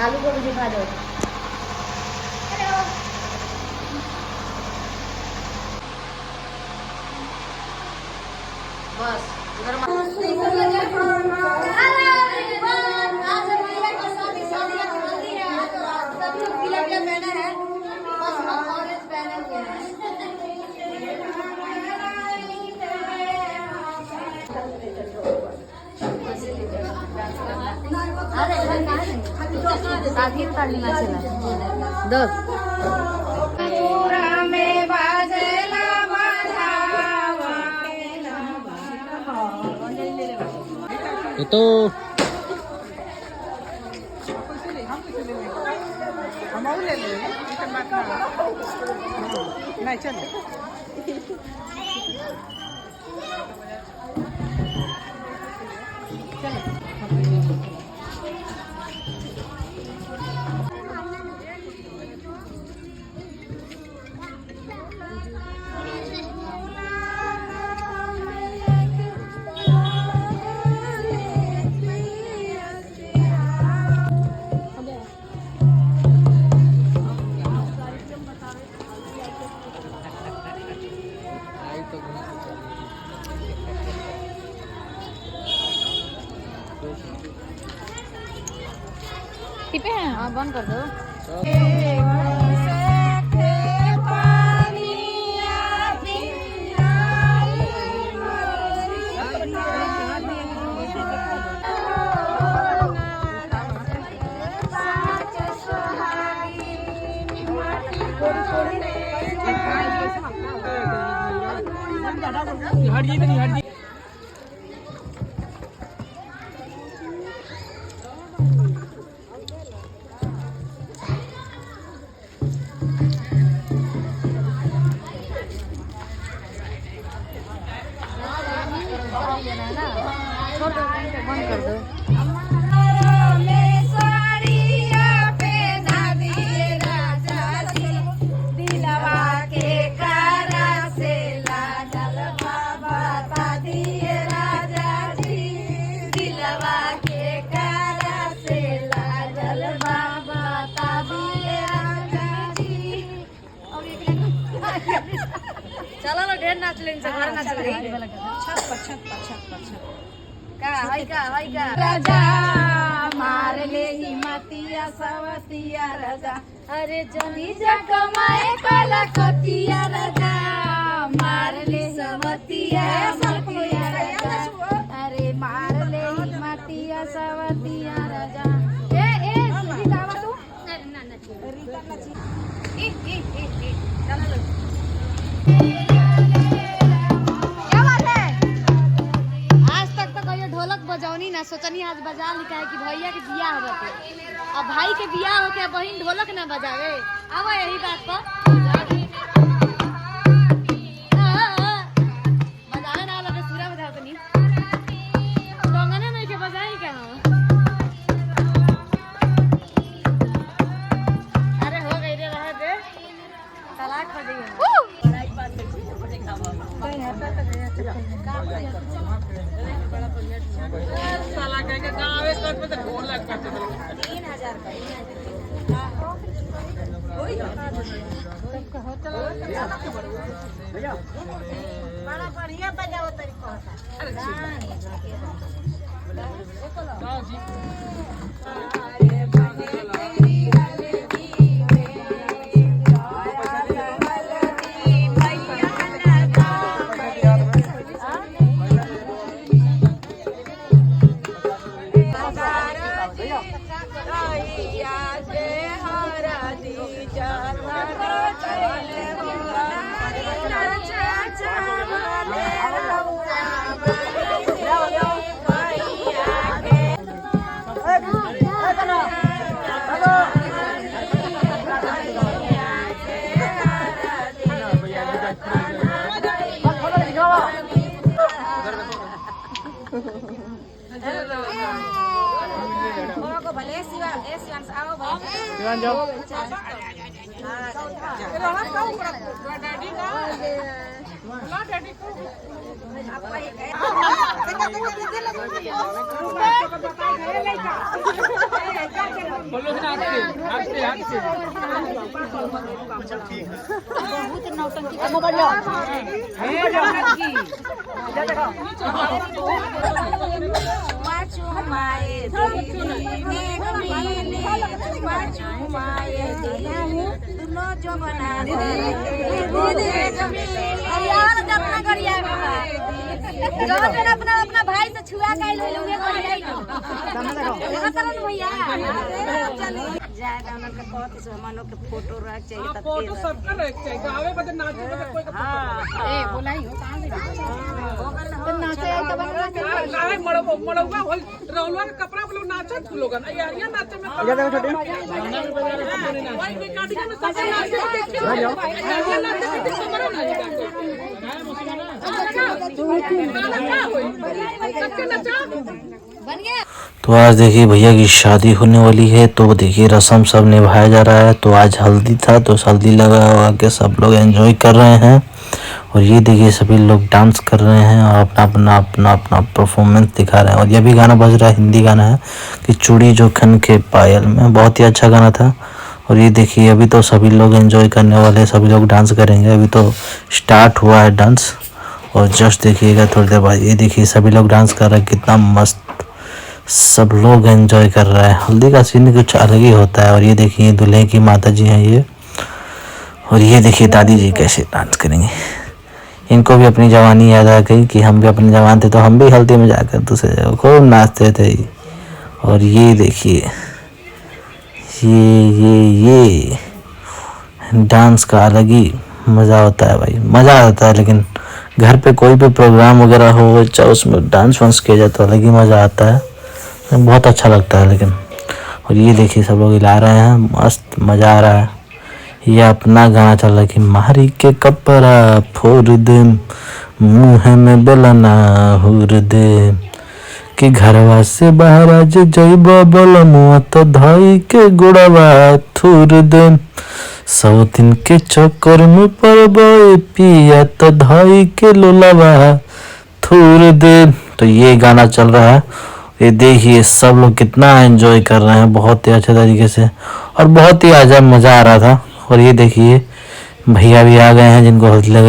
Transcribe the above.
आलू को भी दिखा दो। बस साथी तालीम दस itu टिपे हैं। हाँ बंद कर दो। बंद कर दो। चलो ना ढेर नाच लेंगे घर नाच लेंगे का राजा मार ले हिमतिया सवतिया राजा अरे जनी जगमाए काला कतिया राजा मार ले सवतिया सवतिया राजा अरे मार ले हिमतिया सवतिया राजा ए सुधी गावा तू ना रीता नाची ई चलो लो बजौनी ना सोचनी आज बजा लिखा है कि भैया के बियाह होते अब भाई के बियाह हो के बहन ढोलक ना बजावे आवा यही बात पर बजावे ना लगे सूरा बजाओ तो नहीं डोंगने में के बजाई क्या हो अरे हो गई रे रह दे तलाक हो गई बड़ाई बात साला कह के गाँव में कर पे तो ढोल लग करते 3000 का बड़ा बढ़िया बजाओ तरीका होता अरे जी भले शिवान आओ शिवान जाओ बहुत नौटंकी अपना अपना भाई से छुआ के भैया फोटो रख चाहिए फोटो सबका रख चाहिए गावे बदे नाचे बदे कोई का ए बोलाई हो कहां से तो नाचे आई तो काहे मड़वा होल रौलवा के कपड़ा बोलो नाचत तू लोगन यारिया नाचे में इधर देखो छोटे भाई के काटी में सब नाचे देखिए यारिया नाचे में कमरो ना तो आज देखिए भैया की शादी होने वाली है। तो देखिए रस्म सब निभाया जा रहा है। तो आज हल्दी था तो हल्दी लगा के सब लोग एंजॉय कर रहे हैं। और ये देखिए सभी लोग डांस कर रहे हैं और अपना परफॉर्मेंस दिखा रहे हैं। और ये भी गाना बज रहा है, हिंदी गाना है कि चूड़ी जो खन के पायल में, बहुत ही अच्छा गाना था। और ये देखिए अभी तो सभी लोग एंजॉय करने वाले, सभी लोग डांस करेंगे। अभी तो स्टार्ट हुआ है डांस और जस्ट देखिएगा थोड़ी देर बाद। ये देखिए सभी लोग डांस कर रहे हैं, कितना मस्त सब लोग एंजॉय कर रहा है। हल्दी का सीन कुछ अलग ही होता है। और ये देखिए दूल्हे की माता जी हैं ये, और ये देखिए दादी जी कैसे डांस करेंगे। इनको भी अपनी जवानी याद आ गई कि हम भी अपने जवान थे तो हम भी हल्दी में जाकर दूसरे जगह खूब नाचते थे। और ये देखिए ये डांस का अलग ही मज़ा होता है भाई, मज़ा आता है। लेकिन घर पे कोई भी प्रोग्राम वगैरह हो चाहे उसमें डांस वांस किया जाए तो अलग ही मज़ा आता है, बहुत अच्छा लगता है। लेकिन और ये देखिए सब लोग हिला रहे हैं, मस्त मज़ा आ रहा है। ये अपना गाना चल रहा है कि मारी के कपड़ा फोड़ दे, मुँह में बेलना हुर दे, कि घरवा से बाहर आज जइबा बलमुआ तो धाई के गुड़वा थूर दे, सब दिन के चक्कर में पड़बे पिया तो धाई के लोलावा थूर दे। तो ये गाना चल रहा है। ये देखिए सब लोग कितना एंजॉय कर रहे हैं, बहुत ही अच्छे तरीके से और बहुत ही अजब मज़ा आ रहा था। और ये देखिए भैया भी आ गए हैं जिनको हल्दी लगे।